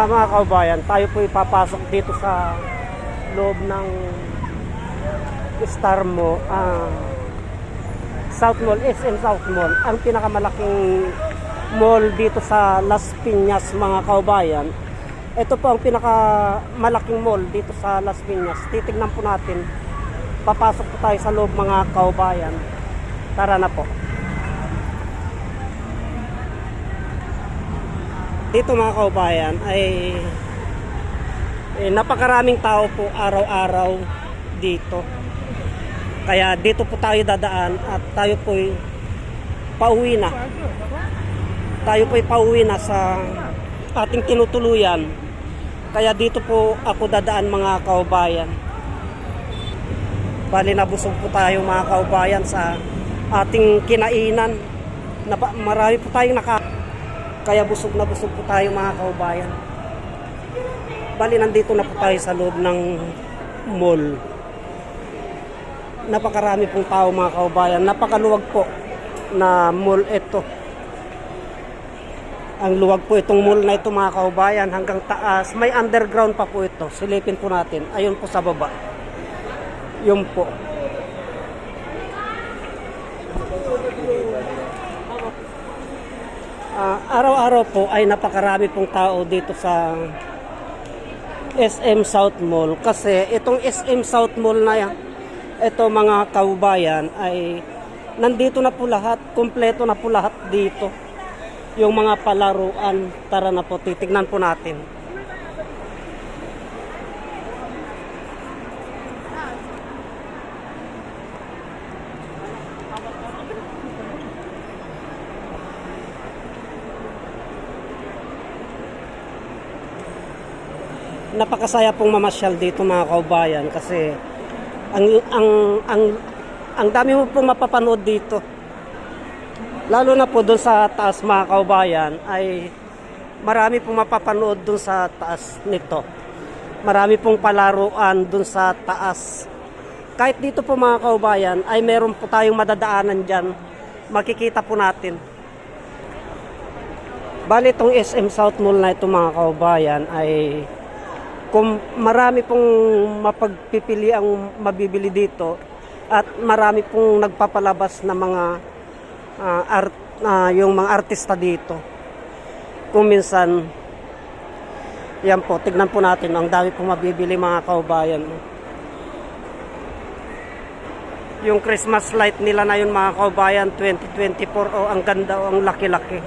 Mga kaubayan, tayo po ipapasok dito sa loob ng Star Mall, South Mall, SM South Mall, ang pinakamalaking mall dito sa Las Piñas, mga kaubayan. Ito po ang pinakamalaking mall dito sa Las Piñas. Titignan po natin. Papasok po tayo sa loob, mga kaubayan. Tara na po. Dito, mga kaubayan, ay napakaraming tao po araw-araw dito. Kaya dito po tayo dadaan at tayo po pauwi na. Tayo po pauwi na sa ating tinutuluyan. Kaya dito po ako dadaan, mga kaubayan. Bali, nabusog po tayo, mga kaubayan, sa ating kinainan. Marami po tayong kaya busog na busog po tayo, mga kaubayan. Bali, nandito na po tayo sa loob ng mall. Napakarami pong tao, mga kaubayan. Napakaluwag po na mall ito. Ang luwag po itong mall na ito, mga kaubayan, hanggang taas. May underground pa po ito. Silipin po natin. Ayun po sa baba. Yun po. Araw-araw po ay napakarami pong tao dito sa SM South Mall. Kasi itong SM South Mall na yan, ito, mga kaubayan, ay nandito na po lahat. Kompleto na po lahat dito. Yung mga palaruan. Tara na po, titignan po natin. Napakasaya pong mamasyal dito, mga kaubayan, kasi ang dami mo pong mapapanood dito. Lalo na po doon sa taas, mga kaubayan, ay marami pong mapapanood doon sa taas nito. Marami pong palaruan doon sa taas. Kahit dito po, mga kaubayan, ay meron po tayong madadaanan dyan. Makikita po natin. Bali, itong SM South Mall na ito, mga kaubayan, ay kung marami pong mapagpipili ang mabibili dito at marami pong nagpapalabas na mga yung mga artista dito. Kung minsan, yan po, tignan po natin, ang dami pong mabibili, mga kaubayan. Yung Christmas light nila na yun, mga kaubayan, 2024, ang ganda, ang laki-laki,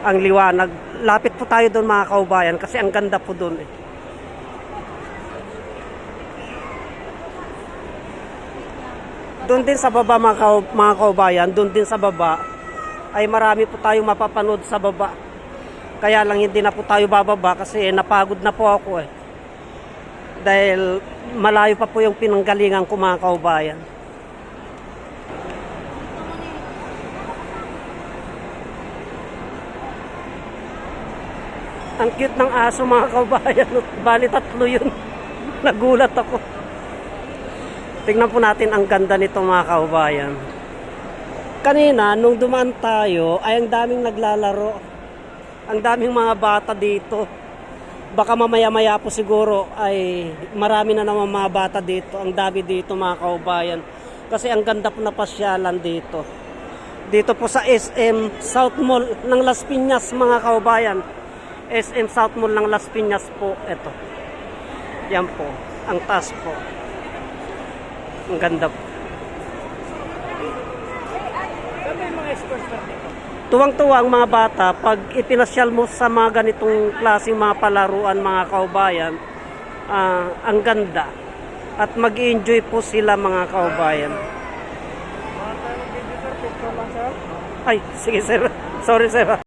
ang liwanag. Lapit po tayo doon, mga kaubayan, kasi ang ganda po doon eh. Doon din sa baba, mga kaubayan, doon din sa baba ay marami po tayong mapapanood sa baba. Kaya lang hindi na po tayo bababa kasi napagod na po ako eh. Dahil malayo pa po yung pinanggalingan ko, mga kaubayan. Ang cute ng aso, mga kaubayan. Bali, 3 yun. Nagulat ako. Tingnan po natin ang ganda nito, mga kaubayan. Kanina, nung dumaan tayo, ay ang daming naglalaro. Ang daming mga bata dito. Baka mamaya-maya po siguro ay marami na naman mga bata dito. Ang dami dito, mga kaubayan. Kasi ang ganda po na pasyalan dito. Dito po sa SM South Mall ng Las Piñas, mga kaubayan. SM South Mall ng Las Piñas po. Ito. Yan po. Ang taas po. Ang ganda po. Tuwang-tuwa ang mga bata pag ipinasyal mo sa mga ganitong klaseng mga palaruan, mga kaubayan. Ang ganda. At mag-enjoy po sila, mga kaubayan. Ay, sige sir. Sorry sir.